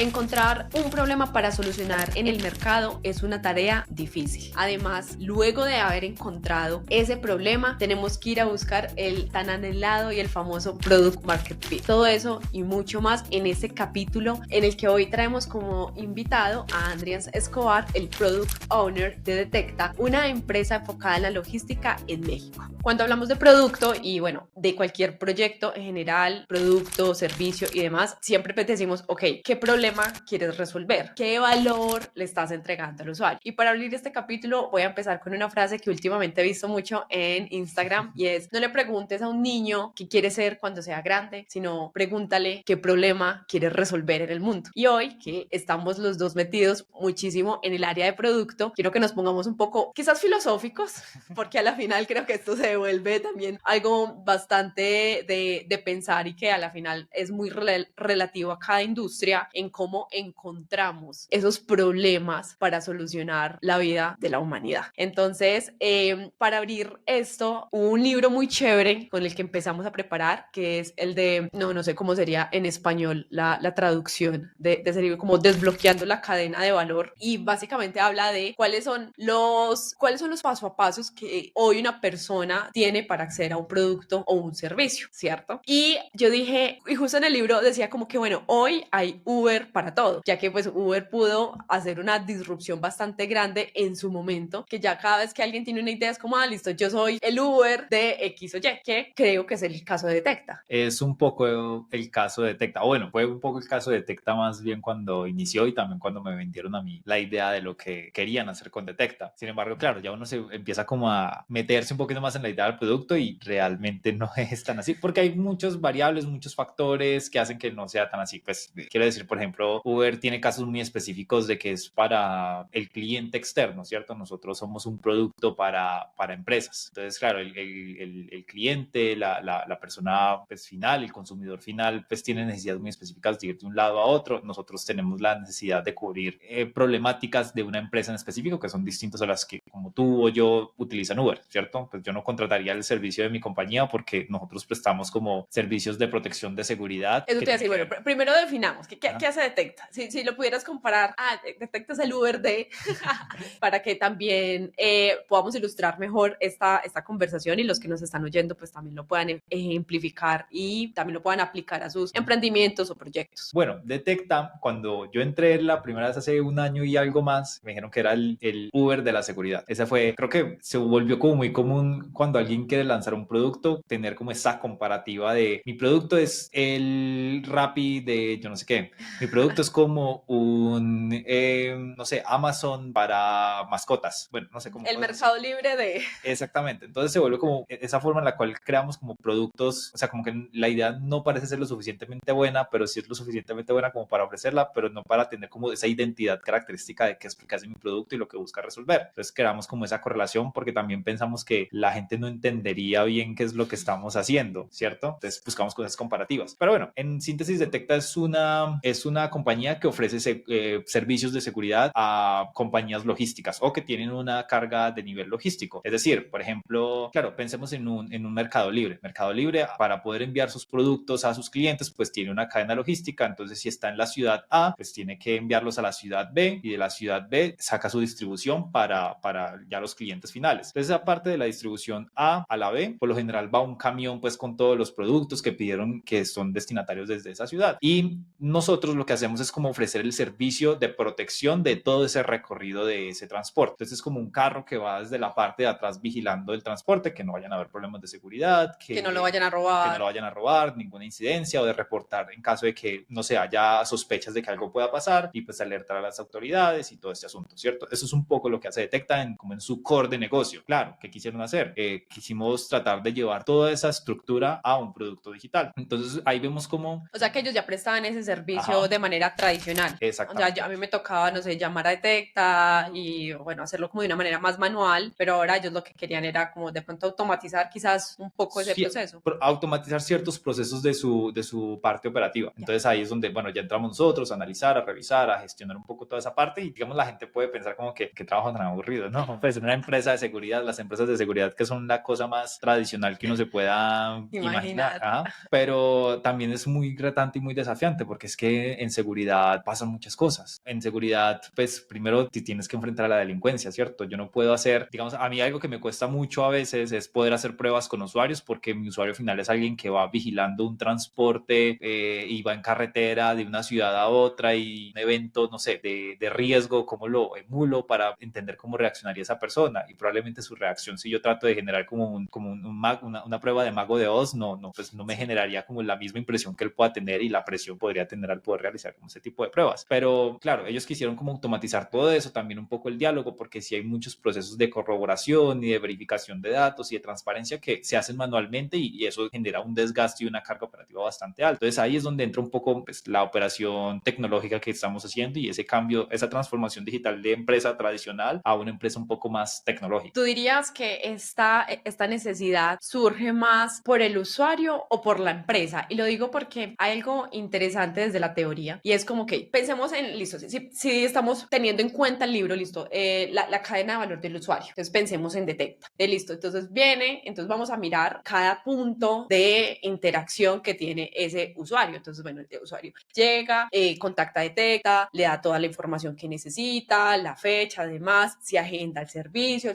Encontrar un problema para solucionar en el mercado es una tarea difícil. Además, luego de haber encontrado ese problema, tenemos que ir a buscar el tan anhelado y el famoso Product Market Fit. Todo eso y mucho más en este capítulo en el que hoy traemos como invitado a Andrés Escobar, el Product Owner de Detecta, una empresa enfocada en la logística en México. Cuando hablamos de producto y bueno, de cualquier proyecto en general, producto, servicio y demás, siempre decimos, ok, ¿qué problema quieres resolver? ¿Qué valor le estás entregando al usuario? Y para abrir este capítulo voy a empezar con una frase que últimamente he visto mucho en Instagram y es: no le preguntes a un niño qué quiere ser cuando sea grande, sino pregúntale qué problema quieres resolver en el mundo. Y hoy que estamos los dos metidos muchísimo en el área de producto, quiero que nos pongamos un poco quizás filosóficos, porque a la final creo que esto se vuelve también algo bastante de pensar y que a la final es muy relativo a cada industria en cómo encontramos esos problemas para solucionar la vida de la humanidad. Entonces, para abrir esto, hubo un libro muy chévere con el que empezamos a preparar, que es el de, no sé cómo sería en español la traducción de ese libro, como Desbloqueando la cadena de valor, y básicamente habla de cuáles son los paso a pasos que hoy una persona tiene para acceder a un producto o un servicio, ¿cierto? Y yo dije, y justo en el libro decía como que bueno, hoy hay Uber para todo, ya que pues Uber pudo hacer una disrupción bastante grande en su momento, que ya cada vez que alguien tiene una idea es como, listo, yo soy el Uber de X o Y, que creo que es el caso de Detecta. Es un poco el caso de Detecta, bueno, fue un poco el caso de Detecta más bien cuando inició y también cuando me vendieron a mí la idea de lo que querían hacer con Detecta. Sin embargo, claro, ya uno se empieza como a meterse un poquito más en la idea del producto y realmente no es tan así, porque hay muchas variables, muchos factores que hacen que no sea tan así. Pues quiero decir, por ejemplo, Uber tiene casos muy específicos de que es para el cliente externo, ¿cierto? Nosotros somos un producto para empresas. Entonces, claro, el cliente, la persona pues, final, el consumidor final, pues tiene necesidades muy específicas de ir de un lado a otro. Nosotros tenemos la necesidad de cubrir problemáticas de una empresa en específico que son distintas a las que como tú o yo utilizan Uber, ¿cierto? Pues yo no contrataría el servicio de mi compañía porque nosotros prestamos como servicios de protección de seguridad. Eso te iba a decir, bueno, primero definamos, ¿qué hace Detecta? Si lo pudieras comparar, Detecta es el Uber de, para que también podamos ilustrar mejor esta conversación y los que nos están oyendo pues también lo puedan ejemplificar y también lo puedan aplicar a sus emprendimientos o proyectos. Bueno, Detecta, cuando yo entré la primera vez hace un año y algo más, me dijeron que era el Uber de la seguridad. Esa fue, creo que se volvió como muy común cuando alguien quiere lanzar un producto, tener como esa comparativa de mi producto es el Rappi de yo no sé qué. Mi producto es como un, no sé, Amazon para mascotas. Bueno, no sé cómo. El mercado libre de... Exactamente. Entonces se vuelve como esa forma en la cual creamos como productos, o sea, como que la idea no parece ser lo suficientemente buena, pero sí es lo suficientemente buena como para ofrecerla, pero no para tener como esa identidad característica de qué es lo que hace mi producto y lo que busca resolver. Entonces creamos como esa correlación porque también pensamos que la gente no entendería bien qué es lo que estamos haciendo, ¿cierto? Entonces buscamos cosas comparativas. Pero bueno, en síntesis, Detecta es una compañía que ofrece servicios de seguridad a compañías logísticas o que tienen una carga de nivel logístico. Es decir, por ejemplo, claro, pensemos en un Mercado Libre. Mercado Libre, para poder enviar sus productos a sus clientes, pues tiene una cadena logística. Entonces, si está en la ciudad A, pues tiene que enviarlos a la ciudad B y de la ciudad B saca su distribución para ya los clientes finales. Entonces, aparte de la distribución A a la B, por lo general va un camión pues con todos los productos que pidieron que son destinatarios desde esa ciudad. Y nosotros lo que hacemos es como ofrecer el servicio de protección de todo ese recorrido de ese transporte. Entonces, es como un carro que va desde la parte de atrás vigilando el transporte, que no vayan a haber problemas de seguridad, que no lo vayan a robar, que no lo vayan a robar, ninguna incidencia o de reportar en caso de que no se haya sospechas de que algo pueda pasar y pues alertar a las autoridades y todo este asunto, ¿cierto? Eso es un poco lo que hace Detecta como en su core de negocio. Claro, ¿qué quisieron hacer? Quisimos tratar de llevar toda esa estructura a un producto digital. Entonces ahí vemos cómo... O sea que ellos ya prestaban ese servicio de manera tradicional. Exactamente. O sea, a mí me tocaba, no sé, llamar a Detecta y bueno, hacerlo como de una manera más manual, pero ahora ellos lo que querían era como de pronto automatizar quizás un poco ese proceso. Automatizar ciertos procesos de su parte operativa. Entonces ahí es donde, bueno, ya entramos nosotros a analizar, a revisar, a gestionar un poco toda esa parte y digamos la gente puede pensar como que trabajo tan aburrido, ¿no? Pues en una empresa de seguridad, las empresas de seguridad que son la cosa más tradicional que uno se pueda imaginar. Pero también es muy retante y muy desafiante porque es que en seguridad pasan muchas cosas. En seguridad, pues primero te tienes que enfrentar a la delincuencia, ¿cierto? Yo no puedo hacer, digamos, a mí algo que me cuesta mucho a veces es poder hacer pruebas con usuarios, porque mi usuario final es alguien que va vigilando un transporte y va en carretera de una ciudad a otra, y un evento, no sé, de riesgo, cómo lo emulo para entender cómo reaccionaría esa persona, y probablemente su reacción, si yo trato de generar como una prueba de Mago de Oz, pues no me generaría como la misma impresión que él pueda tener, y la presión podría tener al poder realizar como ese tipo de pruebas. Pero claro, ellos quisieron como automatizar todo eso, también un poco el diálogo, porque si hay muchos procesos de corroboración y de verificación de datos y de transparencia que se hacen manualmente, y eso genera un desgaste y una carga operativa bastante alta. Entonces ahí es donde entra un poco pues, la operación tecnológica que estamos haciendo, y ese cambio, esa transformación digital de empresa tradicional a una empresa un poco más tecnológica. ¿Tú dirías que esta necesidad surge más por el usuario o por la empresa? Y lo digo porque hay algo interesante desde la teoría, y es como que pensemos en, listo, si estamos teniendo en cuenta el libro, listo, la cadena de valor del usuario. Entonces pensemos en Detecta. Listo, entonces entonces vamos a mirar cada punto de interacción que tiene ese usuario. Entonces, bueno, el usuario llega, contacta a Detecta, le da toda la información que necesita, la fecha, además, se agenda el servicio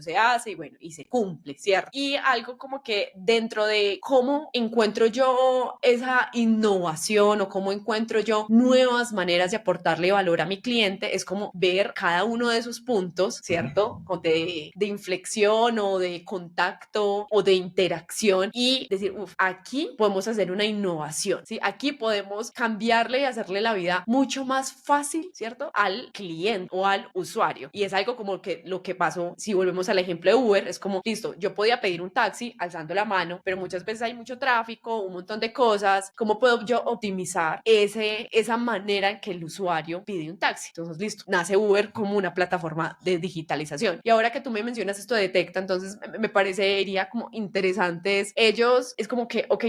se hace y bueno, y se cumple, ¿cierto? Y algo como que dentro de cómo encuentro yo esa innovación o cómo encuentro yo nuevas maneras de aportarle valor a mi cliente, es como ver cada uno de esos puntos, ¿cierto? De inflexión o de contacto o de interacción, y decir, aquí podemos hacer una innovación, ¿sí? Aquí podemos cambiarle y hacerle la vida mucho más fácil, ¿cierto? Al cliente o al usuario. Y es algo como que lo que pasó, si volvemos al ejemplo de Uber, es como, listo, yo podía pedir un taxi alzando la mano, pero muchas veces hay mucho tráfico, un montón de cosas. ¿Cómo puedo yo optimizar esa manera en que el usuario pide un taxi? Entonces, listo, nace Uber como una plataforma de digitalización. Y ahora que tú me mencionas esto de Detecta, entonces me parecería como interesante ellos, es como que, ok,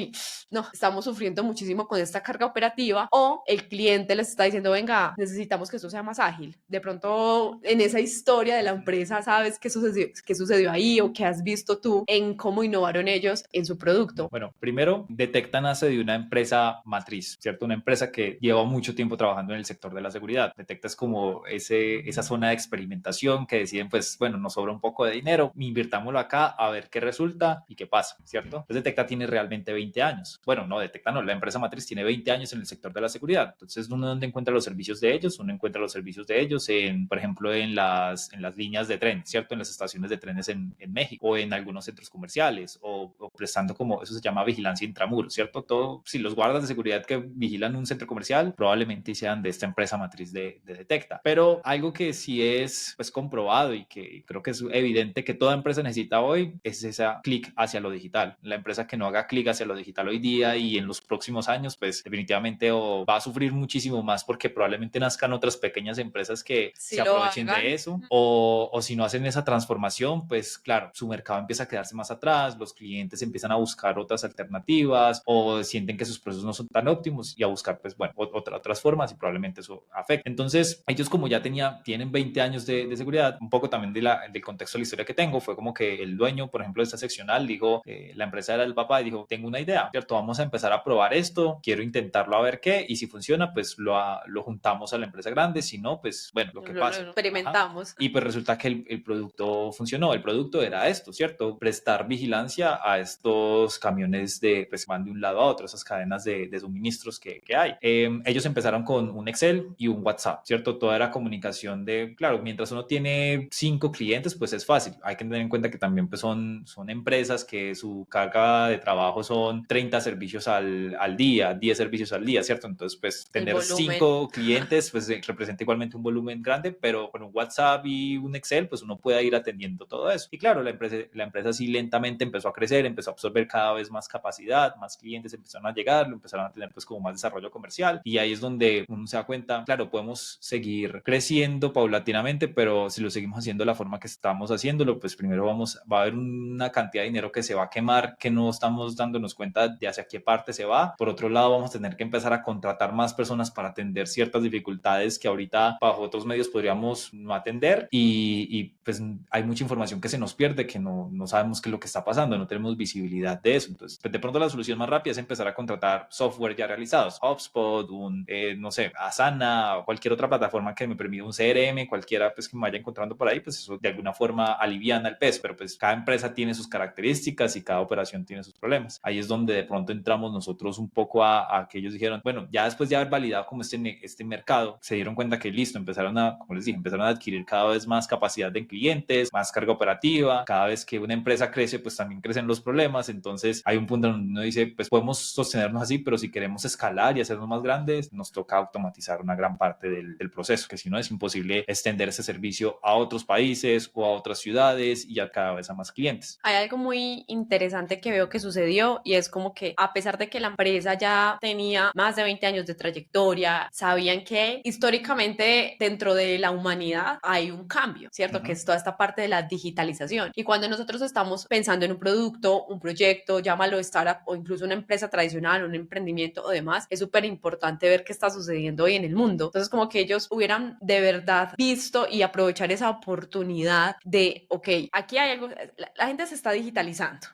no, estamos sufriendo muchísimo con esta carga operativa, o el cliente les está diciendo, venga, necesitamos que esto sea más ágil. De pronto, en esa historia de la empresa, ¿sabes qué sucedió ahí, o qué has visto tú en cómo innovaron ellos en su producto? Bueno, primero, Detecta nace de una empresa matriz, ¿cierto? Una empresa que lleva mucho tiempo trabajando en el sector de la seguridad. Detecta es como esa zona de experimentación que deciden, pues, bueno, nos sobra un poco de dinero, invirtámoslo acá a ver qué resulta y qué pasa, ¿cierto? Entonces, Detecta tiene realmente 20 años. Bueno, no, Detecta no, la empresa matriz tiene 20 años en el sector de la seguridad. Entonces, ¿uno dónde encuentra los servicios de ellos? Uno encuentra los servicios de ellos por ejemplo, en las líneas de tren, ¿cierto? En las estaciones de trenes en México, o en algunos centros comerciales, o prestando como, eso se llama vigilancia intramuros, ¿cierto? Todo, si los guardas de seguridad que vigilan un centro comercial, probablemente sean de esta empresa matriz de Detecta. Pero algo que sí es pues comprobado, y que creo que es evidente que toda empresa necesita hoy, es esa clic hacia lo digital. La empresa que no haga clic hacia lo digital hoy día y en los próximos años, pues definitivamente o va a sufrir muchísimo más, porque probablemente nazcan otras pequeñas empresas que se aprovechen de eso, o si no hacen esa transformación, pues claro, su mercado empieza a quedarse más atrás, los clientes empiezan a buscar otras alternativas, o sienten que sus procesos no son tan óptimos, y a buscar pues bueno, otras formas, y probablemente eso afecta. Entonces ellos, como ya tienen 20 años de seguridad, un poco también del contexto de la historia que tengo, fue como que el dueño, por ejemplo, de esta seccional dijo, la empresa era el papá, y dijo, tengo una idea, ¿cierto? Vamos a empezar a probar esto, quiero intentarlo a ver qué, y si funciona, pues lo juntamos a la empresa grande, si no, pues bueno, lo que pasa. Lo experimentamos. Ajá. Y pues resulta que el producto funcionó. El producto era esto, ¿cierto? Prestar vigilancia a estos camiones pues van de un lado a otro, esas cadenas de suministros que hay. Ellos empezaron con un Excel y un WhatsApp, ¿cierto? Toda era comunicación claro, mientras uno tiene 5 clientes, pues es fácil. Hay que tener en cuenta que también pues son empresas que su carga de trabajo son 30 servicios al día, 10 servicios al día, ¿cierto? Entonces, pues tener 5 clientes pues representa igualmente un volumen grande, pero con un WhatsApp y un Excel, pues uno puede ir atendiendo todo eso. Y claro, la empresa sí lentamente empezó a crecer, empezó a absorber cada vez más capacidad, más clientes empezaron a llegar, lo empezaron a tener pues como más desarrollo comercial, y ahí es donde uno se da cuenta, claro, podemos seguir creciendo paulatinamente, pero si lo seguimos haciendo de la forma que estamos haciéndolo, pues primero va a haber una cantidad de dinero que se va a quemar, que no estamos dándonos cuenta de hacia qué parte se va. Por otro lado, vamos a tener que empezar a contratar más personas para atender ciertas dificultades que ahorita bajo otros medios podríamos no atender, y pues hay mucha información que se nos pierde, que no sabemos qué es lo que está pasando, no tenemos visibilidad de eso. Entonces, pues de pronto la solución más rápida es empezar a contratar software ya realizados, HubSpot HubSpot, no sé, Asana o cualquier otra plataforma que me permita un CRM, cualquiera pues que me vaya encontrando por ahí, pues eso de alguna forma aliviana el peso, pero pues cada empresa tiene sus características y cada operación tiene sus problemas. Ahí es donde de pronto entramos nosotros un poco a que ellos dijeron, bueno, ya después de haber validado como este mercado, se dieron cuenta que listo, empezaron a, como les dije, empezaron a adquirir cada vez más capacidad de clientes, más carga operativa. Cada vez que una empresa crece, pues también crecen los problemas. Entonces hay un punto donde uno dice, pues podemos sostenernos así, pero si queremos escalar y hacernos más grandes, nos toca automatizar una gran parte del proceso, que si no es imposible extender ese servicio a otros países o a otras ciudades y a cada vez a más clientes. Hay algo muy interesante que veo que sucedió y es como que a pesar de que la empresa ya tenía más de 20 años de trayectoria, sabían que históricamente dentro de la humanidad hay un cambio, ¿cierto? Que es toda esta parte de la digitalización. Y cuando nosotros estamos pensando en un producto, un proyecto, llámalo startup o incluso una empresa tradicional, un emprendimiento o demás, es súper importante ver qué está sucediendo hoy en el mundo. Entonces, como que ellos hubieran de verdad visto y aprovechar esa oportunidad de, ok, aquí hay algo, la gente se está digitalizando.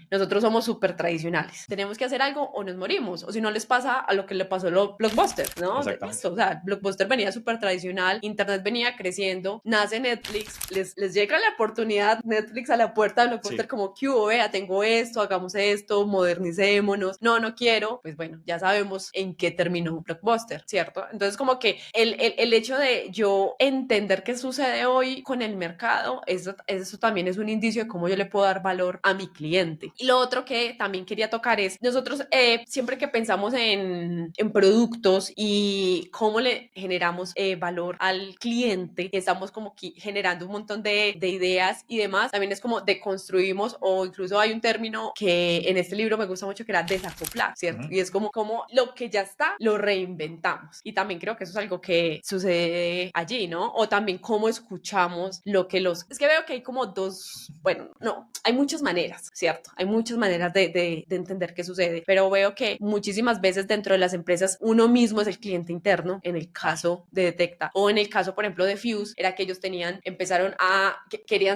Nosotros somos súper tradicionales. Tenemos que hacer algo o nos morimos. O si no les pasa a lo que le pasó a Blockbuster, ¿no? Listo, o sea, Blockbuster venía súper tradicional, Internet venía creciendo, nace Netflix, les llega la oportunidad, Netflix a la puerta de Blockbuster como, ¿qué hubo? Vea, tengo esto, hagamos esto, modernicémonos. No quiero. Pues bueno, ya sabemos en qué terminó Blockbuster, ¿cierto? Entonces como que el hecho de yo entender qué sucede hoy con el mercado, eso también es un indicio de cómo yo le puedo dar valor a mi cliente. Y lo otro que también quería tocar es, nosotros siempre que pensamos en productos y cómo le generamos valor al cliente, estamos como que generando un montón de ideas y demás, también es como deconstruimos, o incluso hay un término que en este libro me gusta mucho que era desacoplar, ¿cierto? Y es como lo que ya está, lo reinventamos. Y también creo que eso es algo que sucede allí, ¿no? O también cómo escuchamos lo que es que veo que hay como hay muchas maneras, ¿cierto? Hay muchas maneras de entender qué sucede, pero veo que muchísimas veces dentro de las empresas uno mismo es el cliente interno, en el caso de Detecta, o en el caso, por ejemplo, de Fuse, era que ellos querían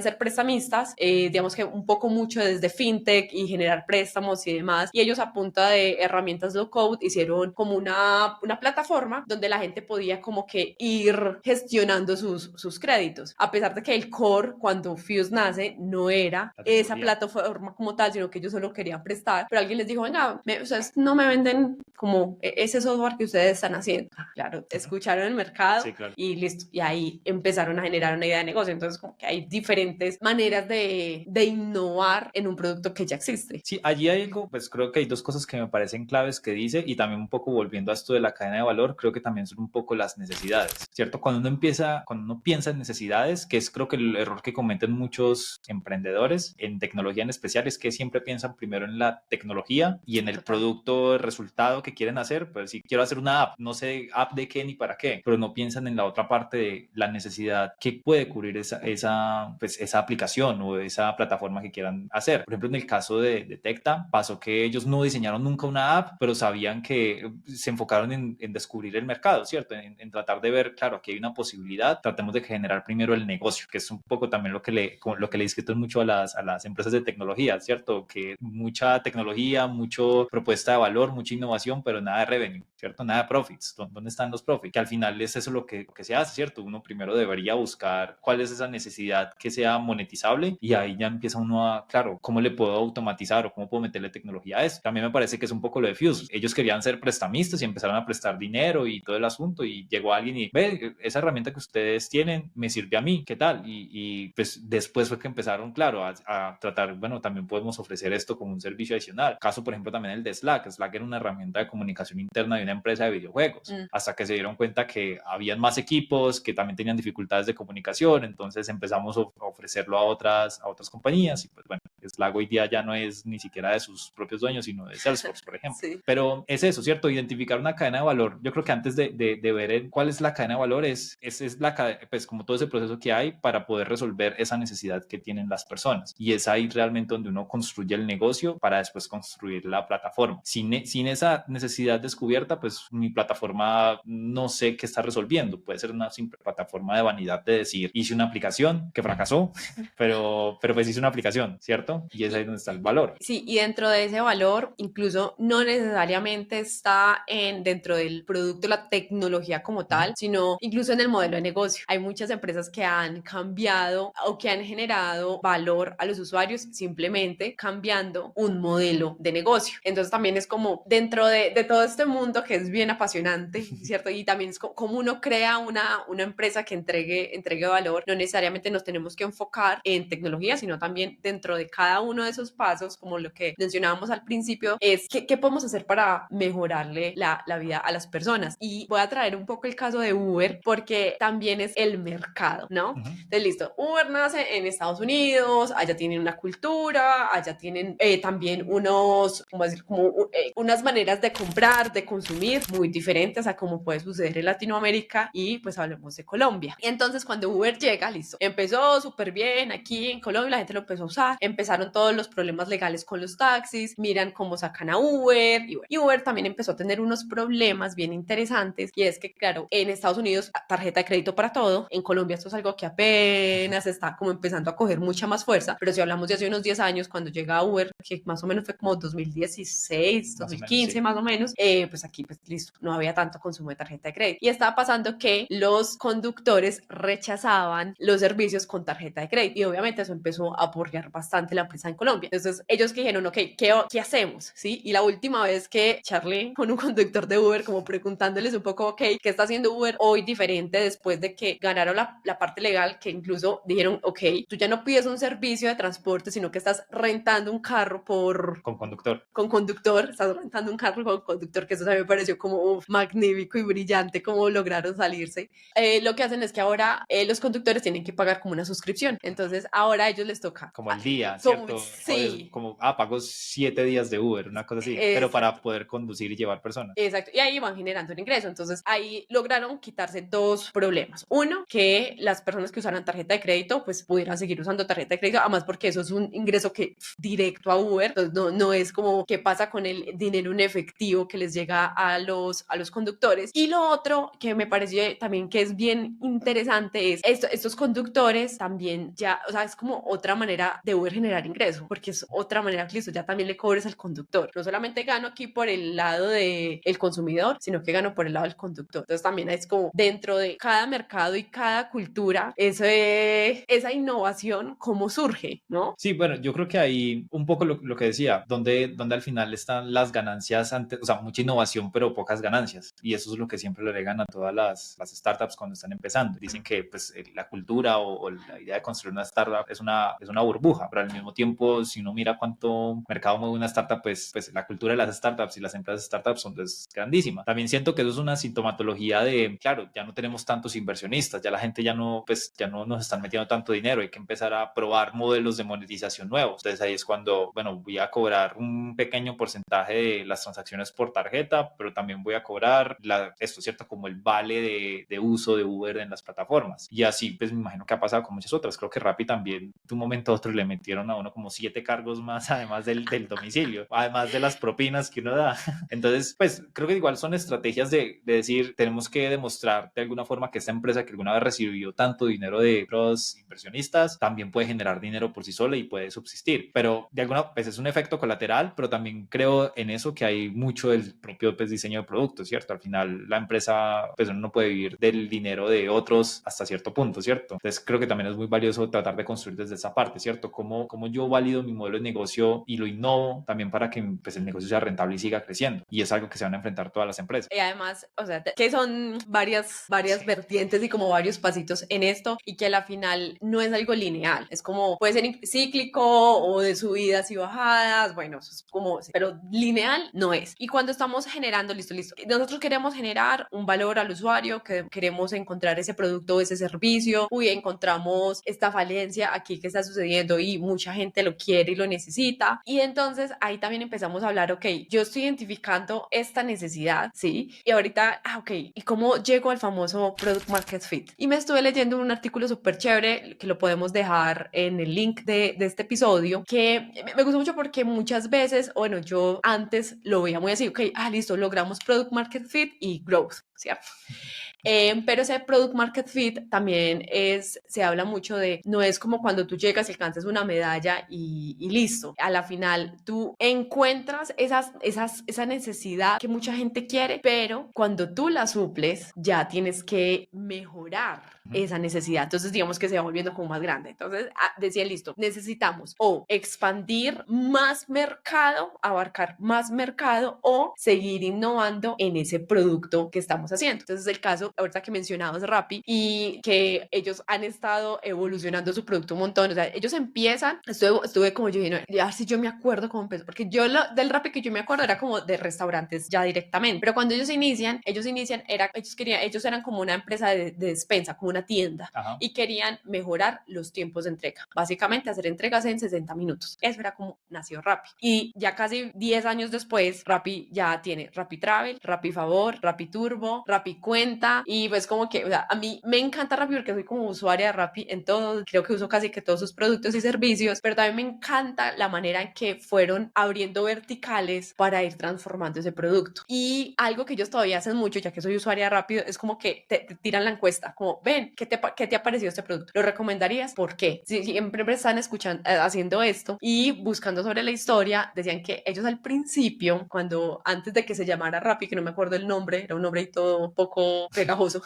ser prestamistas, digamos que un poco mucho desde fintech y generar préstamos y demás, y ellos a punta de herramientas low code hicieron como una plataforma donde la gente podía como que ir gestionando sus créditos, a pesar de que el core, cuando Fuse nace, no era esa plataforma como tal, sino que ellos solo querían prestar, pero alguien les dijo, venga, ustedes no me venden como ese software que ustedes están haciendo. Claro, escucharon el mercado y listo, y ahí empezaron a generar una idea de negocio. Entonces como que hay diferentes maneras de innovar en un producto que ya existe. Sí, allí hay algo, pues creo que hay dos cosas que me parecen claves que dice, y también un poco volviendo a esto de la cadena de valor, creo que también son un poco las necesidades, ¿cierto? Cuando uno piensa en necesidades, que es creo que el error que cometen muchos emprendedores en tecnología en especial, es que siempre piensan primero en la tecnología y en el producto, el resultado que quieren hacer. Pues si quiero hacer una app, no sé app de qué ni para qué, pero no piensan en la otra parte de la necesidad que puede cubrir esa aplicación o esa plataforma que quieran hacer. Por ejemplo, en el caso de Detecta, pasó que ellos no diseñaron nunca una app, pero sabían que se enfocaron en descubrir el mercado, ¿cierto? En tratar de ver, claro, aquí hay una posibilidad, tratemos de generar primero el negocio, que es un poco también lo que le discuto mucho a las empresas de tecnología, ¿cierto? Que mucha tecnología, mucho propuesta de valor, mucha innovación, pero nada de revenue, ¿cierto? Nada de profits. ¿Dónde están los profits? Que al final es eso lo que se hace, ¿cierto? Uno primero debería buscar cuál es esa necesidad que sea monetizable, y ahí ya empieza uno a, claro, ¿cómo le puedo automatizar o cómo puedo meterle tecnología a eso? También me parece que es un poco lo de Fuse. Ellos querían ser prestamistas y empezaron a prestar dinero y todo el asunto, y llegó alguien y ve, esa herramienta que ustedes tienen me sirve a mí, ¿qué tal? Y pues después fue que empezaron, claro, a tratar, bueno, también podemos ofrecer esto como un servicio adicional. Caso, por ejemplo, también el de Slack. Slack era una herramienta de comunicación interna de una empresa de videojuegos, hasta que se dieron cuenta que habían más equipos que también tenían dificultades de comunicación, entonces empezamos a ofrecerlo a otras compañías, y pues bueno, Slack hoy día ya no es ni siquiera de sus propios dueños, sino de Salesforce, por ejemplo. Sí. Pero es eso, ¿cierto? Identificar una cadena de valor. Yo creo que antes de ver cuál es la cadena de valor, es pues como todo ese proceso que hay para poder resolver esa necesidad que tienen las personas. Y es ahí realmente donde uno construye el negocio para después construir la plataforma. Sin esa necesidad descubierta, pues mi plataforma no sé qué está resolviendo. Puede ser una simple plataforma de vanidad de decir, hice una aplicación que fracasó, pero pues hice una aplicación, ¿cierto? ¿cierto? Y es ahí donde está el valor. Sí, y dentro de ese valor, incluso no necesariamente está dentro del producto, la tecnología como tal, sino incluso en el modelo de negocio. Hay muchas empresas que han cambiado o que han generado valor a los usuarios simplemente cambiando un modelo de negocio. Entonces también es como dentro de todo este mundo que es bien apasionante, ¿cierto? Y también es como uno crea una empresa que entregue valor. No necesariamente nos tenemos que enfocar en tecnología, sino también dentro de cada uno de esos pasos, como lo que mencionábamos al principio, es qué podemos hacer para mejorarle la vida a las personas. Y voy a traer un poco el caso de Uber, porque también es el mercado, ¿no? Entonces, listo, Uber nace en Estados Unidos, allá tienen una cultura, allá tienen también unos, ¿cómo decir? Unas maneras de comprar, de consumir muy diferentes a como puede suceder en Latinoamérica y pues hablemos de Colombia. Y entonces cuando Uber llega, listo, empezó súper bien aquí en Colombia, la gente lo empezó a usar, empezaron todos los problemas legales con los taxis, miran cómo sacan a Uber y Uber también empezó a tener unos problemas bien interesantes y es que claro, en Estados Unidos tarjeta de crédito para todo, en Colombia esto es algo que apenas está como empezando a coger mucha más fuerza, pero si hablamos de hace unos 10 años cuando llega Uber, que más o menos fue como 2016, 2015 más o menos, pues aquí pues listo, no había tanto consumo de tarjeta de crédito y estaba pasando que los conductores rechazaban los servicios con tarjeta de crédito y obviamente eso empezó a aporrear bastante la empresa en Colombia. Entonces ellos que dijeron, ok, ¿qué hacemos? ¿Sí? Y la última vez que charlé con un conductor de Uber como preguntándoles un poco, ok, ¿qué está haciendo Uber hoy diferente después de que ganaron la parte legal, que incluso dijeron, ok, tú ya no pides un servicio de transporte, sino que estás rentando un carro con conductor. Con conductor, estás rentando un carro con conductor, que eso también me pareció como magnífico y brillante cómo lograron salirse. Lo que hacen es que ahora los conductores tienen que pagar como una suscripción, entonces ahora a ellos les toca. Como el día, ¿cierto? Sí. Como, pago 7 días de Uber, una cosa así, pero para poder conducir y llevar personas. Exacto, y ahí van generando un ingreso. Entonces ahí lograron quitarse dos problemas. Uno, que las personas que usaran tarjeta de crédito pues pudieran seguir usando tarjeta de crédito, además porque eso es un ingreso que directo a Uber, entonces no es como qué pasa con el dinero en efectivo que les llega a los conductores. Y lo otro que me pareció también que es bien interesante es estos conductores también ya, o sea, es como otra manera de Uber generar ingreso, porque es otra manera que listo, ya también le cobres al conductor. No solamente gano aquí por el lado del consumidor, sino que gano por el lado del conductor. Entonces también es como dentro de cada mercado y cada cultura, esa innovación, cómo surge, ¿no? Sí, bueno, yo creo que ahí un poco lo que decía, donde al final están las ganancias, o sea, mucha innovación, pero pocas ganancias. Y eso es lo que siempre le agregan a todas las startups cuando están empezando. Dicen que pues, la cultura o la idea de construir una startup es una burbuja, pero al mismo tiempo, si uno mira cuánto mercado mueve una startup, pues la cultura de las startups y las empresas de startups son pues, grandísimas. También siento que eso es una sintomatología de, claro, ya no tenemos tantos inversionistas, ya la gente ya no nos están metiendo tanto dinero, hay que empezar a probar modelos de monetización nuevos. Entonces ahí es cuando, bueno, voy a cobrar un pequeño porcentaje de las transacciones por tarjeta, pero también voy a cobrar esto, ¿cierto? Como el vale de uso de Uber en las plataformas. Y así, pues me imagino que ha pasado con muchas otras. Creo que Rappi también, de un momento a otro, le metieron a uno como 7 cargos más, además del domicilio, además de las propinas que uno da. Entonces, pues creo que igual son estrategias de decir, tenemos que demostrar de alguna forma que esta empresa que alguna vez recibió tanto dinero de otros inversionistas, también puede generar dinero por sí sola y puede subsistir. Pero de alguna vez es un efecto colateral, pero también creo en eso que hay mucho del propio pues, diseño de productos, ¿cierto? Al final la empresa, pues uno no puede vivir del dinero de otros hasta cierto punto, ¿cierto? Entonces creo que también es muy valioso tratar de construir desde esa parte, ¿cierto? Cómo yo valido mi modelo de negocio y lo innovo también para que pues, el negocio sea rentable y siga creciendo. Y es algo que se van a enfrentar todas las empresas. Y además, o sea, que son varias sí. vertientes y como varios pasitos en esto y que a la final no es algo lineal, es como puede ser cíclico o de subidas y bajadas, bueno, eso es como, pero lineal no es. Y cuando estamos generando, listo, nosotros queremos generar un valor al usuario, que queremos encontrar ese producto o ese servicio, encontramos esta falencia aquí que está sucediendo y mucha gente lo quiere y lo necesita. Y entonces ahí también empezamos a hablar, ok, yo estoy identificando esta necesidad, ¿sí? Y ahorita, ok, ¿y cómo llego al famoso Product Market Fit? Y me estuve leyendo un artículo súper chévere que lo podemos dejar en el link de este episodio, que me gustó mucho porque muchas veces, bueno, yo antes lo veía muy así, ok, listo, logramos Product Market Fit y Growth, ¿cierto? Pero ese product market fit también se habla mucho de, no es como cuando tú llegas y alcanzas una medalla y listo. A la final tú encuentras esa necesidad que mucha gente quiere, pero cuando tú la suples, ya tienes que mejorar esa necesidad. Entonces, digamos que se va volviendo como más grande. Entonces, decía, listo, necesitamos o expandir más mercado, abarcar más mercado o seguir innovando en ese producto que estamos haciendo. Entonces, el caso, ahorita que mencionabas Rappi y que ellos han estado evolucionando su producto un montón. O sea, ellos empiezan, estuve como yo dije, ya si yo me acuerdo cómo empezó, porque yo del Rappi que yo me acuerdo era como de restaurantes ya directamente. Pero cuando ellos inician, ellos eran como una empresa de despensa, como una tienda. Ajá. Y querían mejorar los tiempos de entrega. Básicamente hacer entregas en 60 minutos. Eso era como nació Rappi. Y ya casi 10 años después, Rappi ya tiene Rappi Travel, Rappi Favor, Rappi Turbo, Rappi Cuenta. Y pues como que, o sea, a mí me encanta Rappi porque soy como usuaria de Rappi en todo. Creo que uso casi que todos sus productos y servicios. Pero también me encanta la manera en que fueron abriendo verticales para ir transformando ese producto. Y algo que ellos todavía hacen mucho, ya que soy usuaria de Rappi, es como que te tiran la encuesta, como, ven, ¿qué te ha parecido este producto? ¿Lo recomendarías? ¿Por qué? Si siempre están escuchando, haciendo esto y buscando sobre la historia, decían que ellos al principio, antes de que se llamara Rappi, que no me acuerdo el nombre, era un nombre y todo un poco pegajoso,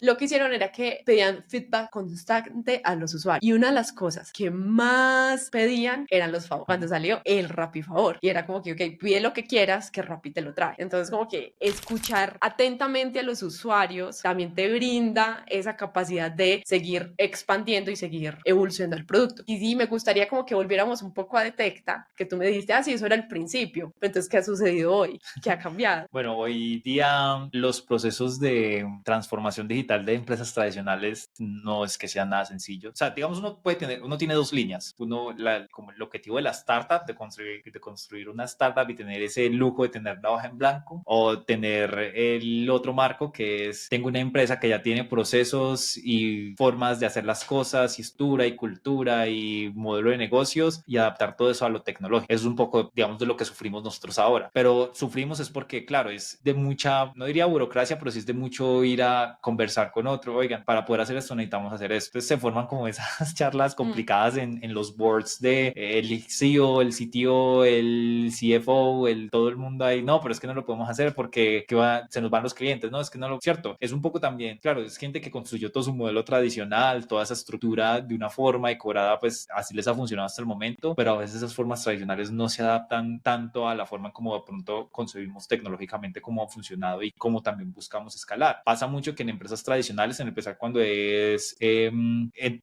lo que hicieron era que pedían feedback constante a los usuarios. Y una de las cosas que más pedían eran los favores. Cuando salió el Rappi Favor. Y era como que, ok, pide lo que quieras, que Rappi te lo trae. Entonces, como que escuchar atentamente a los usuarios también te brinda esa capacidad de seguir expandiendo y seguir evolucionando el producto. Y sí, me gustaría como que volviéramos un poco a Detecta, que tú me dijiste, sí, eso era el principio. Pero entonces, ¿qué ha sucedido hoy? ¿Qué ha cambiado? Bueno, hoy día los procesos de transformación digital de empresas tradicionales no es que sean nada sencillos. O sea, digamos, uno tiene dos líneas. Como el objetivo de la startup, de construir una startup y tener ese lujo de tener la hoja en blanco, o tener el otro marco que es, tengo una empresa que ya tiene procesos y formas de hacer las cosas, y estructura y cultura y modelo de negocios, y adaptar todo eso a lo tecnológico. Eso es un poco, digamos, de lo que sufrimos nosotros ahora. Pero sufrimos es porque, claro, es de mucha, no diría burocracia, pero sí es de mucho ir a conversar con otro. Oigan, para poder hacer esto necesitamos hacer esto. Entonces se forman como esas charlas complicadas en los boards de el CEO, el CTO, el CFO, todo el mundo ahí. No, pero es que no lo podemos hacer porque se nos van los clientes. No, es que no lo cierto. Es un poco también, claro, es gente que construyó todo su modelo tradicional, toda esa estructura de una forma y cobrada, pues así les ha funcionado hasta el momento, pero a veces esas formas tradicionales no se adaptan tanto a la forma como de pronto concebimos tecnológicamente cómo ha funcionado y cómo también buscamos escalar. Pasa mucho que en empresas tradicionales, en empezar cuando es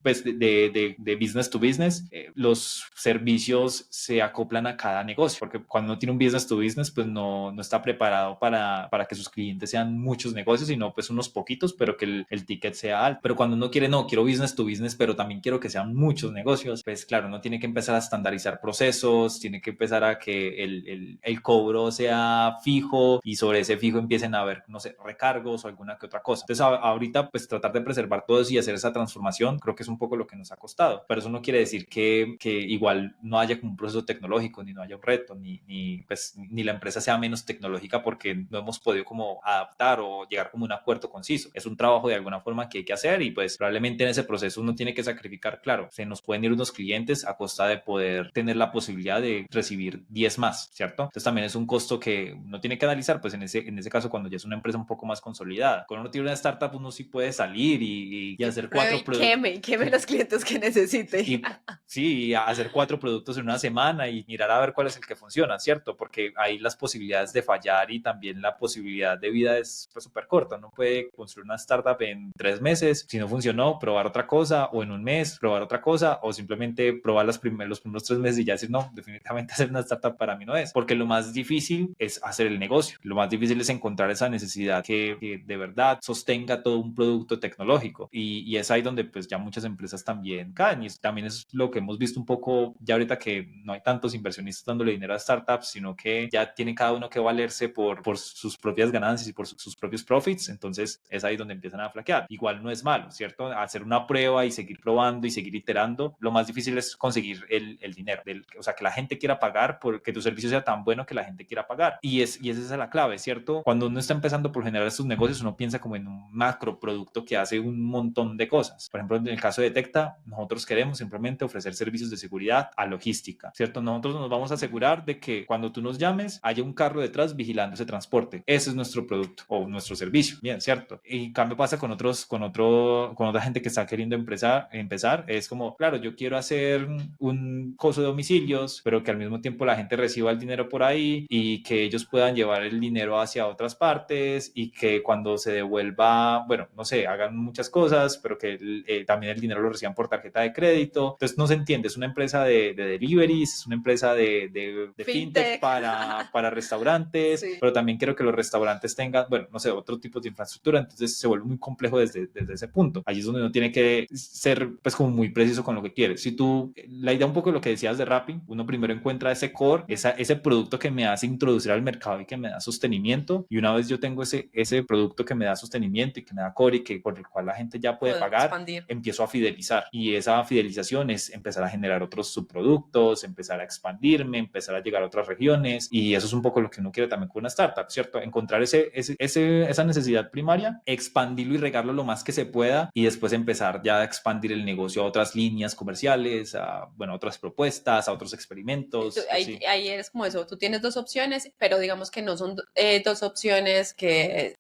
pues de business to business, los servicios se acoplan a cada negocio, porque cuando uno tiene un business to business, pues no está preparado para que sus clientes sean muchos negocios, sino pues unos poquitos, pero que el ticket sea alto. Pero cuando uno quiero business to business, pero también quiero que sean muchos negocios, pues claro, uno tiene que empezar a estandarizar procesos, tiene que empezar a que el cobro sea fijo y sobre ese fijo empiecen a haber, no sé, recargos o alguna que otra cosa. Entonces ahorita pues tratar de preservar todo eso y hacer esa transformación creo que es un poco lo que nos ha costado, pero eso no quiere decir que igual no haya como un proceso tecnológico, ni no haya un reto, ni la empresa sea menos tecnológica porque no hemos podido como adaptar o llegar como a un acuerdo conciso. Es un trabajo de alguna forma que hay que hacer y pues probablemente en ese proceso uno tiene que sacrificar, claro, se nos pueden ir unos clientes a costa de poder tener la posibilidad de recibir 10 más, ¿cierto? Entonces también es un costo que uno tiene que analizar, pues en ese caso cuando ya es una empresa un poco más consolidada. Cuando uno tiene una startup uno sí puede salir y hacer cuatro productos. Queme los clientes que necesite. Sí, hacer 4 productos en una semana y mirar a ver cuál es el que funciona, ¿cierto? Porque ahí las posibilidades de fallar y también la posibilidad de vida es súper corta. Uno puede construir una startup en 3 meses, si no funcionó, probar otra cosa, o en un mes, probar otra cosa, o simplemente probar los primeros 3 meses y ya decir, no, definitivamente hacer una startup para mí no es. Porque lo más difícil es hacer el negocio. Lo más difícil es encontrar esa necesidad que de verdad sostenga todo un producto tecnológico. Y es ahí donde pues ya muchas empresas también caen. Y también es lo que hemos visto un poco ya ahorita, que no hay tantos inversionistas dándole dinero a startups, sino que ya tiene cada uno que valerse por sus propias ganancias y por sus propios profits. Entonces es ahí donde empiezan a flaquear. Igual no es malo, ¿cierto? Hacer una prueba y seguir probando y seguir iterando. Lo más difícil es conseguir el dinero. O sea, que la gente quiera pagar, porque tu servicio sea tan bueno que la gente quiera pagar. Y esa es la clave, ¿cierto? Cuando uno está empezando, por lo generar estos negocios uno piensa como en un macro producto que hace un montón de cosas. Por ejemplo, en el caso de Detecta, nosotros queremos simplemente ofrecer servicios de seguridad a logística, ¿cierto? Nosotros nos vamos a asegurar de que cuando tú nos llames haya un carro detrás vigilando ese transporte. Ese es nuestro producto o nuestro servicio, bien, ¿cierto? Y en cambio pasa con otra gente que está queriendo empezar, es como, claro, yo quiero hacer un coso de domicilios, pero que al mismo tiempo la gente reciba el dinero por ahí y que ellos puedan llevar el dinero hacia otras partes y que cuando se devuelva, bueno, no sé, hagan muchas cosas, pero que también el dinero lo reciban por tarjeta de crédito. Entonces no se entiende, es una empresa de deliveries, es una empresa de fintech para restaurantes, Sí. pero también quiero que los restaurantes tengan, bueno, no sé, otro tipo de infraestructura, entonces se vuelve muy complejo desde ese punto. Allí es donde uno tiene que ser pues como muy preciso con lo que quiere. Si tú, la idea un poco de lo que decías de Rappi, uno primero encuentra ese core, ese producto que me hace introducir al mercado y que me da sostenimiento, y una vez yo tengo ese producto que me da sostenimiento y que me da core y que por el cual la gente ya puede pagar, expandir. empiezo a fidelizar, y esa fidelización es empezar a generar otros subproductos, empezar a expandirme, empezar a llegar a otras regiones, y eso es un poco lo que uno quiere también con una startup, ¿cierto? Encontrar esa necesidad primaria, expandirlo y regarlo lo más que se pueda, y después empezar ya a expandir el negocio a otras líneas comerciales, a, bueno, a otras propuestas, a otros experimentos. Ahí eres como eso, tú tienes dos opciones, pero digamos que no son dos opciones que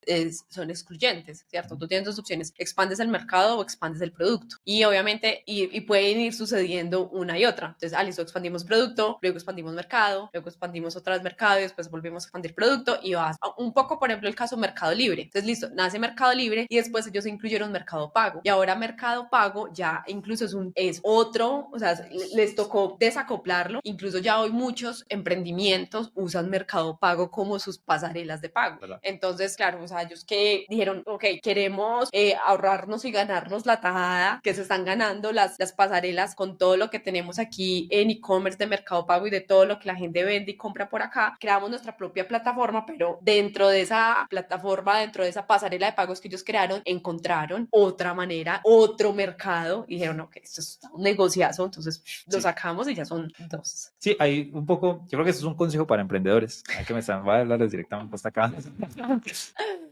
son excluyentes, ¿cierto? Tú tienes dos opciones, expandes el mercado o expandes el producto, y obviamente, y pueden ir sucediendo una y otra. Entonces, listo, expandimos producto, luego expandimos mercado, luego expandimos otra vez mercado y después volvemos a expandir producto, y vas un poco, por ejemplo, el caso Mercado Libre. Entonces, listo, nace Mercado Libre y después ellos incluyeron Mercado Pago, y ahora Mercado Pago ya incluso es otro, o sea, les tocó desacoplarlo. Incluso ya hoy muchos emprendimientos usan Mercado Pago como sus pasarelas de pago. ¿Verdad? Entonces, claro, o sea, ellos que dijeron, ok, queremos ahorrarnos y ganarnos la tajada que se están ganando las pasarelas con todo lo que tenemos aquí en e-commerce de Mercado Pago y de todo lo que la gente vende y compra por acá. Creamos nuestra propia plataforma, pero dentro de esa plataforma, dentro de esa pasarela de pagos que ellos crearon, encontraron otra manera, otro mercado, y dijeron, ok, esto es un negociazo, entonces lo sacamos y ya son dos. Sí, hay un poco, yo creo que eso es un consejo para emprendedores. Hay que voy a hablarles directamente hasta acá.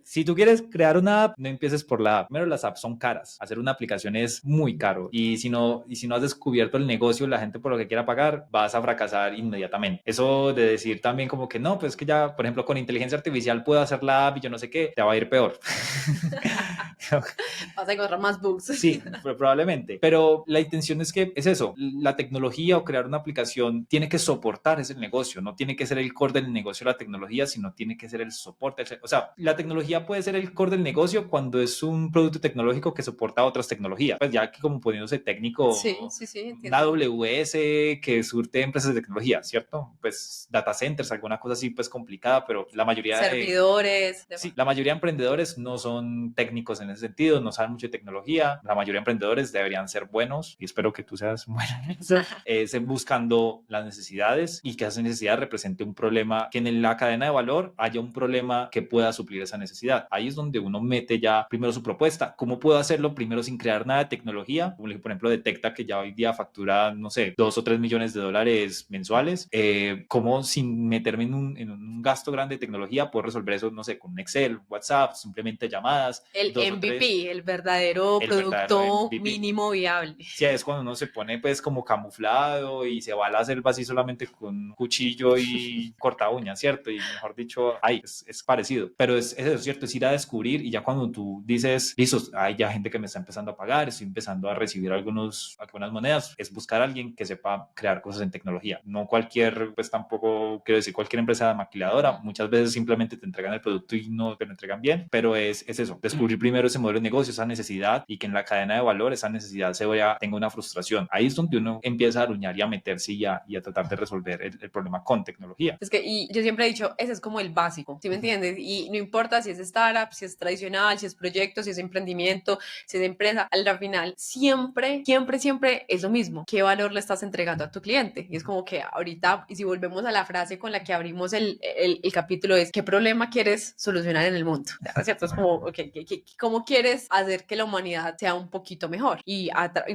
Si tú quieres crear una app, no empieces por la app. Primero, las apps son caras. Hacer una aplicación es muy caro. Y si no has descubierto el negocio, la gente por lo que quiera pagar, vas a fracasar inmediatamente. Eso de decir también como que no, pues que ya, por ejemplo, con inteligencia artificial puedo hacer la app y yo no sé qué, te va a ir peor. Vas a encontrar más bugs. Sí, probablemente. Pero la intención es que es eso. La tecnología o crear una aplicación tiene que soportar ese negocio. No tiene que ser el core del negocio la tecnología, sino tiene que ser el soporte. O sea, la tecnología puede ser el core del negocio cuando es un producto tecnológico que soporta otras tecnologías. Pues ya que como poniéndose técnico, sí, entiendo. una AWS que surte empresas de tecnología, ¿cierto? Pues data centers, alguna cosa así pues complicada, pero la mayoría servidores. Sí, la mayoría de emprendedores no son técnicos en ese sentido, no saben mucho de tecnología. La mayoría de emprendedores deberían ser buenos, y espero que tú seas bueno en eso, buscando las necesidades y que esa necesidad represente un problema, que en la cadena de valor haya un problema que pueda suplir esa necesidad. Ahí es donde uno mete ya primero su propuesta. ¿Cómo puedo hacerlo? Primero sin crear nada de tecnología, como por ejemplo Detecta, que ya hoy día factura, no sé, 2 o 3 millones de dólares mensuales. ¿Cómo sin meterme en un gasto grande de tecnología puedo resolver eso, no sé, con Excel, WhatsApp, simplemente llamadas? El MVP, el verdadero producto MVP. mínimo viable. Sí, es cuando uno se pone pues como camuflado y se va a la selva así solamente con un cuchillo y corta uñas, ¿cierto? Y mejor dicho, es parecido. Pero es eso, ¿cierto? Es ir a descubrir, y ya cuando tú dices, listo, hay ya gente que me está empezando a pagar, estoy empezando a recibir algunas monedas, es buscar a alguien que sepa crear cosas en tecnología. No cualquier, pues tampoco quiero decir cualquier empresa de maquiladora. Muchas veces simplemente te entregan el producto y no te lo entregan bien, pero es eso, descubrir primero ese modelo de negocio, esa necesidad, y que en la cadena de valor esa necesidad tenga una frustración. Ahí es donde uno empieza a aruñar y a meterse y a tratar de resolver el problema con tecnología. Es que, y yo siempre he dicho, ese es como el básico, ¿sí me entiendes? Y no importa si es startup, si es tradicional, si es proyecto, si es emprendimiento, si es empresa, al final siempre es lo mismo. ¿Qué valor le estás entregando a tu cliente? Y es como que ahorita, y si volvemos a la frase con la que abrimos el capítulo, es ¿qué problema quieres solucionar en el mundo? ¿Cierto? Es como, okay, ¿cómo quieres hacer hacer que la humanidad sea un poquito mejor. Y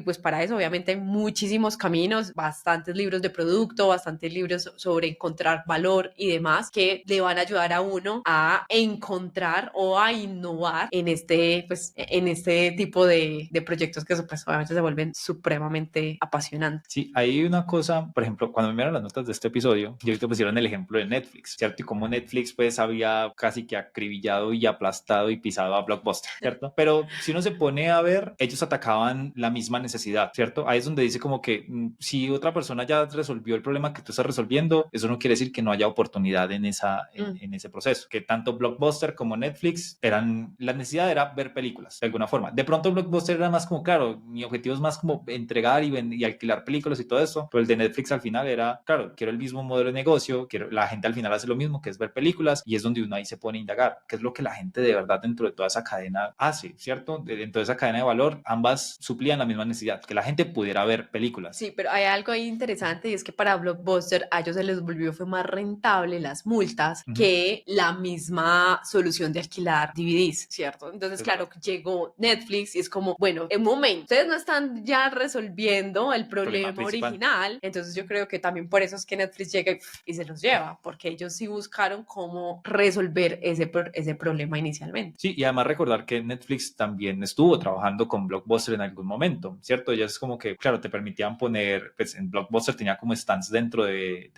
pues para eso obviamente hay muchísimos caminos, bastantes libros de producto, bastantes libros sobre encontrar valor y demás que le van a ayudar a uno a encontrar o a innovar en este tipo de proyectos que pues, obviamente se vuelven supremamente apasionantes. Sí, hay una cosa, por ejemplo, cuando me miraron las notas de este episodio, yo te pusieron el ejemplo de Netflix, ¿cierto? Y cómo Netflix pues había casi que acribillado y aplastado y pisado a Blockbuster, ¿cierto? Pero si uno se pone a ver, ellos atacaban la misma necesidad, ¿cierto? Ahí es donde dice como que si otra persona ya resolvió el problema que tú estás resolviendo, eso no quiere decir que no haya oportunidad en ese proceso, que tanto Blockbuster como Netflix la necesidad era ver películas, de alguna forma. De pronto Blockbuster era más como, claro, mi objetivo es más como entregar y alquilar películas y todo eso, pero el de Netflix al final era, claro, quiero el mismo modelo de negocio, la gente al final hace lo mismo, que es ver películas, y es donde uno ahí se pone a indagar, qué es lo que la gente de verdad dentro de toda esa cadena hace, ¿cierto? Dentro de esa cadena de valor, ambas suplían la misma necesidad, que la gente pudiera ver películas. Sí, pero hay algo ahí interesante y es que para Blockbuster a ellos se les volvió fue más rentable las multas que la misma solución de alquilar DVDs, ¿cierto? Entonces, claro, llegó Netflix y es como, bueno, en un momento, ustedes no están ya resolviendo el problema original, entonces yo creo que también por eso es que Netflix llega y se los lleva, porque ellos sí buscaron cómo resolver ese problema inicialmente. Sí, y además recordar que Netflix también estuvo trabajando con Blockbuster en algún momento, ¿cierto? Ya es como que, claro, te permitían poner, pues en Blockbuster tenía como stands dentro de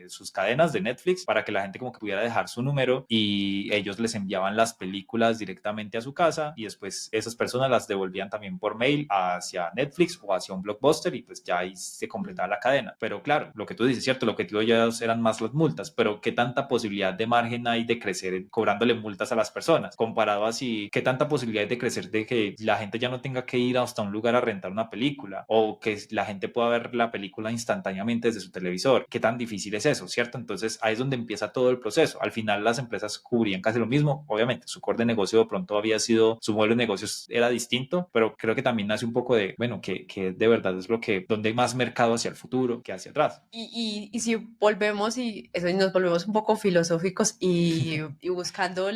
sus cadenas de Netflix para que la gente como que pudiera dejar su número y ellos les enviaban las películas directamente a su casa y después esas personas las devolvían también por mail hacia Netflix o hacia un Blockbuster y pues ya ahí se completaba la cadena. Pero claro, lo que tú dices, ¿cierto? El objetivo ya eran más las multas, pero ¿qué tanta posibilidad de margen hay de crecer cobrándole multas a las personas? Comparado así, ¿qué tanta posibilidad hay de crecer de que la gente ya no tenga que ir hasta un lugar a rentar una película o que la gente pueda ver la película instantáneamente desde su televisor? ¿Qué tan difícil es eso, cierto? Entonces ahí es donde empieza todo el proceso. Al final las empresas cubrían casi lo mismo. Obviamente su core de negocio de pronto había sido, su modelo de negocios era distinto, pero creo que también nace un poco de, bueno, que de verdad es donde hay más mercado hacia el futuro que hacia atrás. Y si volvemos y eso nos volvemos un poco filosóficos y buscando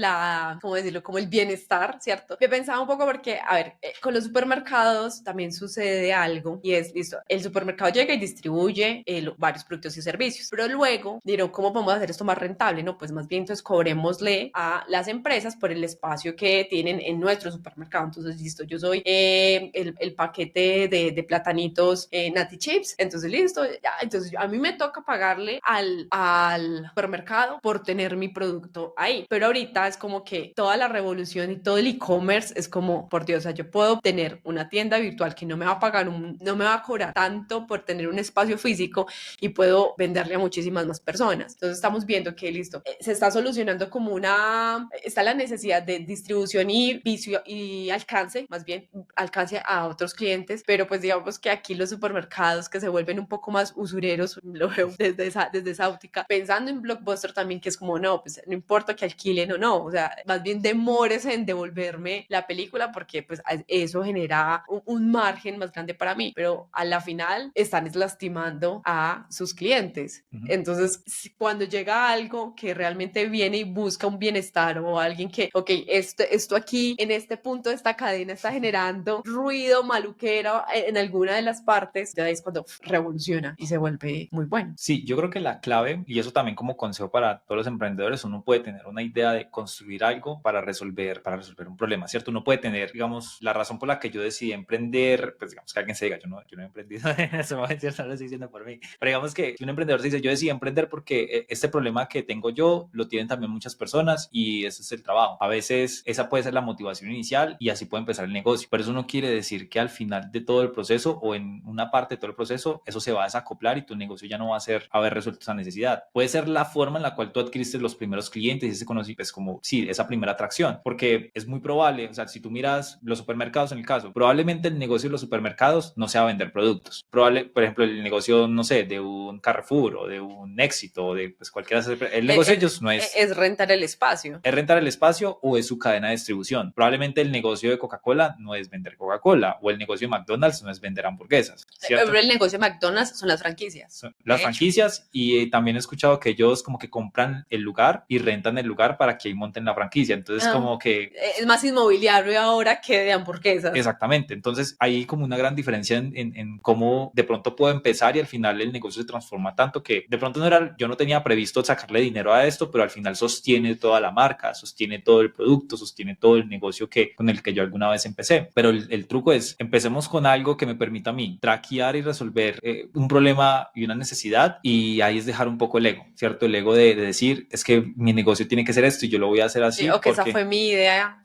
¿cómo decirlo? Como el bienestar, ¿cierto? Yo pensaba un poco porque, a ver, con los supermercados también sucede algo y es, listo, el supermercado llega y distribuye varios productos y servicios, pero luego dirán, ¿cómo podemos hacer esto más rentable? No, pues más bien entonces cobrémosle a las empresas por el espacio que tienen en nuestro supermercado. Entonces, listo, yo soy el paquete de platanitos Nati Chips, entonces listo, ya, entonces a mí me toca pagarle al supermercado por tener mi producto ahí, pero ahorita es como que toda la revolución y todo el e-commerce es como, por Dios, o sea, yo puedo tener una tienda virtual que no me va a pagar, no me va a cobrar tanto por tener un espacio físico y puedo venderle a muchísimas más personas. Entonces estamos viendo que listo, se está solucionando como está la necesidad de distribución y alcance, más bien alcance a otros clientes, pero pues digamos que aquí los supermercados que se vuelven un poco más usureros, lo veo desde esa óptica, pensando en Blockbuster también, que es como, no, pues no importa que alquilen o no, o sea, más bien demores en devolverme la película porque pues eso genera un margen más grande para mí, pero a la final están lastimando a sus clientes. Entonces, cuando llega algo que realmente viene y busca un bienestar o alguien que, ok, esto aquí, en este punto de esta cadena está generando ruido, maluquera en alguna de las partes, ya es cuando revoluciona y se vuelve muy bueno. Sí, yo creo que la clave, y eso también como consejo para todos los emprendedores, uno puede tener una idea de construir algo para resolver un problema, ¿cierto? Uno puede tener, digamos, la razón por la que yo decidí emprender, pues digamos que alguien se diga, yo no he emprendido en ese momento, no lo estoy diciendo por mí, pero digamos que un emprendedor se dice, yo decidí emprender porque este problema que tengo yo lo tienen también muchas personas y ese es el trabajo. A veces esa puede ser la motivación inicial y así puede empezar el negocio, pero eso no quiere decir que al final de todo el proceso o en una parte de todo el proceso eso se va a desacoplar y tu negocio ya no va a haber resuelto esa necesidad. Puede ser la forma en la cual tú adquiriste los primeros clientes y ese conocimiento es como, sí, esa primera atracción, porque es muy probable, o sea, si tú miras los supermercados en el caso, probablemente el negocio de los supermercados no sea vender productos. Por ejemplo, el negocio, no sé, de un Carrefour o de un Éxito o de pues cualquiera, el negocio de ellos no es... Es rentar el espacio. Es rentar el espacio o es su cadena de distribución. Probablemente el negocio de Coca-Cola no es vender Coca-Cola o el negocio de McDonald's no es vender hamburguesas, ¿cierto? Pero el negocio de McDonald's son las franquicias. Las franquicias y también he escuchado que ellos como que compran el lugar y rentan el lugar para que ahí monten la franquicia. Entonces como que... Es más inmobiliario veo ahora que de hamburguesas. Exactamente, entonces hay como una gran diferencia en cómo de pronto puedo empezar y al final el negocio se transforma tanto que de pronto yo no tenía previsto sacarle dinero a esto, pero al final sostiene toda la marca, sostiene todo el producto, sostiene todo el negocio con el que yo alguna vez empecé. Pero el truco es, empecemos con algo que me permita a mí traquear y resolver un problema y una necesidad, y ahí es dejar un poco el ego, ¿cierto? El ego de decir, es que mi negocio tiene que ser esto y yo lo voy a hacer así. Sí, esa fue mi idea,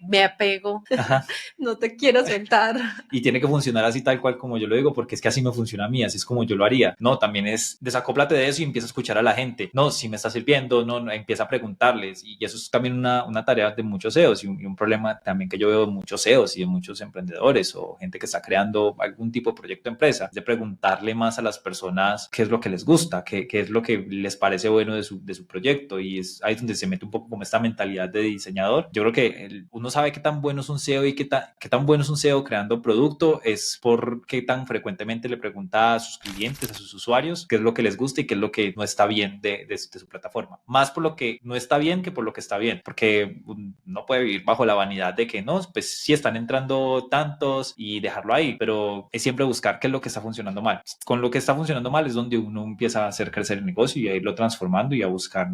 me apego, no te quiero soltar. Y tiene que funcionar así tal cual como yo lo digo, porque es que así me funciona a mí, así es como yo lo haría. No, también es desacóplate de eso y empieza a escuchar a la gente. No, si me está sirviendo, no, empieza a preguntarles. Y eso es también una tarea de muchos CEOs y un problema también que yo veo de muchos CEOs y de muchos emprendedores o gente que está creando algún tipo de proyecto de empresa, es de preguntarle más a las personas qué es lo que les gusta, qué es lo que les parece bueno de su proyecto, y es ahí donde se mete un poco como esta mentalidad de diseñador. Yo creo que uno sabe qué tan bueno es un CEO y qué tan bueno es un CEO creando producto es por qué tan frecuentemente le pregunta a sus clientes, a sus usuarios, qué es lo que les gusta y qué es lo que no está bien de su plataforma. Más por lo que no está bien que por lo que está bien, porque no puede vivir bajo la vanidad de que no, pues sí están entrando tantos y dejarlo ahí, pero es siempre buscar qué es lo que está funcionando mal. Con lo que está funcionando mal es donde uno empieza a hacer crecer el negocio y a irlo transformando y a buscar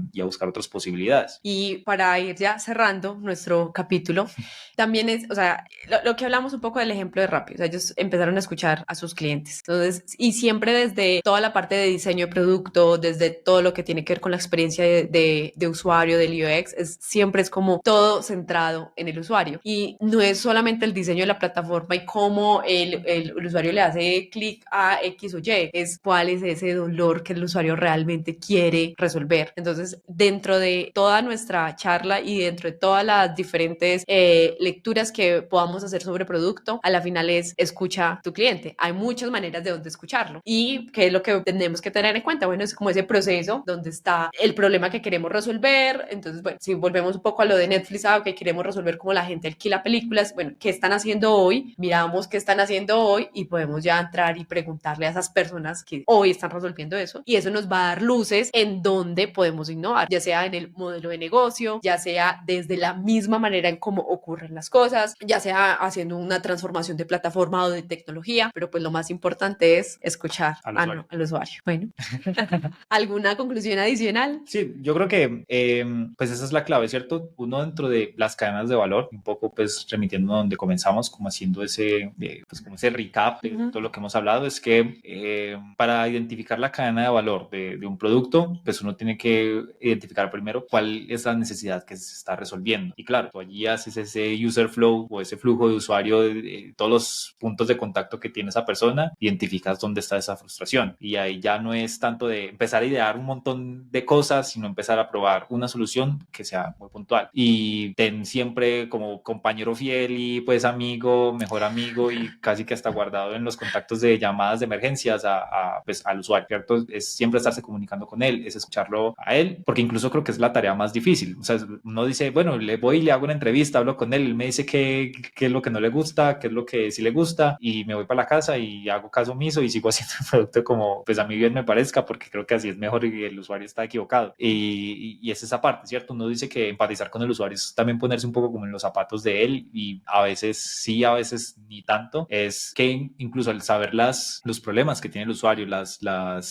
otras posibilidades. Y para ir ya cerrando nuestro capítulo, también es, o sea, lo que hablamos un poco del ejemplo de Rappi, o sea, ellos empezaron a escuchar a sus clientes, entonces, y siempre desde toda la parte de diseño de producto, desde todo lo que tiene que ver con la experiencia de usuario, del UX, siempre es como todo centrado en el usuario, y no es solamente el diseño de la plataforma y cómo el usuario le hace clic a X o Y, es cuál es ese dolor que el usuario realmente quiere resolver. Entonces, dentro de toda nuestra charla y dentro de todas las diferentes lecturas que podamos hacer sobre producto, a la final es escucha a tu cliente. Hay muchas maneras de donde escucharlo. ¿Y qué es lo que tenemos que tener en cuenta? Bueno, es como ese proceso donde está el problema que queremos resolver. Entonces, bueno, si volvemos un poco a lo de Netflix, que queremos resolver cómo la gente alquila películas, bueno, ¿qué están haciendo hoy? Miramos qué están haciendo hoy y podemos ya entrar y preguntarle a esas personas que hoy están resolviendo eso, y eso nos va a dar luces en dónde podemos innovar, ya sea en el modelo de negocio, ya sea desde la misma manera en cómo ocurren las cosas, ya sea haciendo una transformación de plataforma o de tecnología, pero pues lo más importante es escuchar al usuario. Bueno, ¿alguna conclusión adicional? Sí, yo creo que pues esa es la clave, ¿cierto? Uno dentro de las cadenas de valor, un poco pues remitiendo a donde comenzamos, como haciendo pues como ese recap de todo lo que hemos hablado, es que para identificar la cadena de valor de un producto, pues uno tiene que identificar primero cuál es la necesidad que se está resolviendo. Y claro, tú allí haces ese user flow o ese flujo de usuario de todos los puntos de contacto que tiene esa persona, identificas dónde está esa frustración. Y ahí ya no es tanto de empezar a idear un montón de cosas, sino empezar a probar una solución que sea muy puntual. Y ten siempre como compañero fiel y pues amigo, mejor amigo y casi que hasta guardado en los contactos de llamadas de emergencias pues, al usuario, ¿cierto? Es siempre estarse comunicando con él, es escucharlo a él, porque incluso creo que es la tarea más difícil. O sea, uno dice, bueno, le voy y le hago una entrevista, hablo con él me dice qué es lo que no le gusta, qué es lo que sí le gusta, y me voy para la casa y hago caso omiso y sigo haciendo el producto como pues a mí bien me parezca, porque creo que así es mejor y el usuario está equivocado. Y es esa parte, ¿cierto? Uno dice que empatizar con el usuario es también ponerse un poco como en los zapatos de él, y a veces sí, a veces ni tanto. Es que incluso al saber los problemas que tiene el usuario, las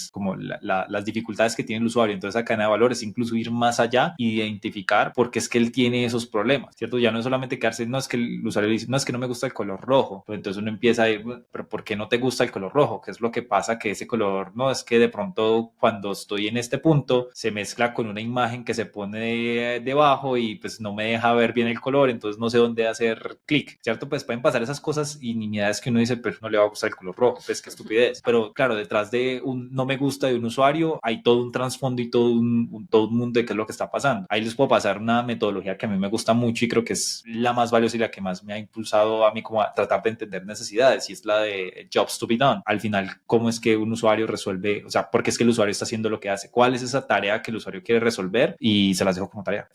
dificultades que tiene el usuario, entonces la cadena de valores, incluso ir más allá y identificar por qué es que él tiene esos problemas, ¿cierto? Ya no es solamente quedarse, no es que el usuario dice, no es que no me gusta el color rojo, pero entonces uno empieza a ir, pero ¿por qué no te gusta el color rojo? ¿Qué es lo que pasa? Que ese color, no, es que de pronto cuando estoy en este punto se mezcla con una imagen que se pone debajo y pues no me deja ver bien el color, entonces no sé dónde hacer clic, ¿cierto? Pues pueden pasar esas cosas y nimiedades que uno dice, pero no le va a gustar el color rojo, pues qué estupidez. Pero claro, detrás de un no me gusta de un usuario hay todo un trasfondo y todo un mundo de qué es lo que está pasando. Ahí les puedo pasar una metodología que a mí me gusta mucho y creo que es la más valiosa y la que más me ha impulsado a mí como a tratar de entender necesidades, y es la de Jobs to be done. Al final, ¿cómo es que un usuario resuelve? O sea, ¿por qué es que el usuario está haciendo lo que hace? ¿Cuál es esa tarea que el usuario quiere resolver? Y se las dejo como tarea.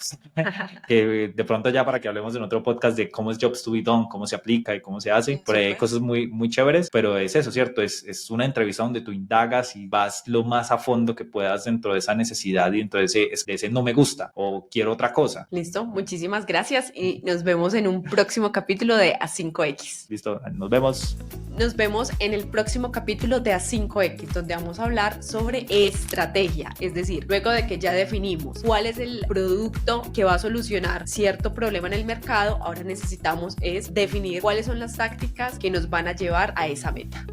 Que de pronto ya para que hablemos en otro podcast de cómo es Jobs to be done, cómo se aplica y cómo se hace, por ahí hay cosas muy, muy chéveres, pero es eso, ¿cierto? Es una entrevista donde tú indagas y vas lo más a fondo que puedas dentro de esa necesidad y dentro de ese no me gusta o quiero otra cosa. Listo, muchísimas gracias. y nos vemos en un próximo capítulo de A5X. Listo, nos vemos. Nos vemos en el próximo capítulo de A5X, donde vamos a hablar sobre estrategia. Es decir, luego de que ya definimos cuál es el producto que va a solucionar cierto problema en el mercado, ahora necesitamos es definir cuáles son las tácticas que nos van a llevar a esa meta.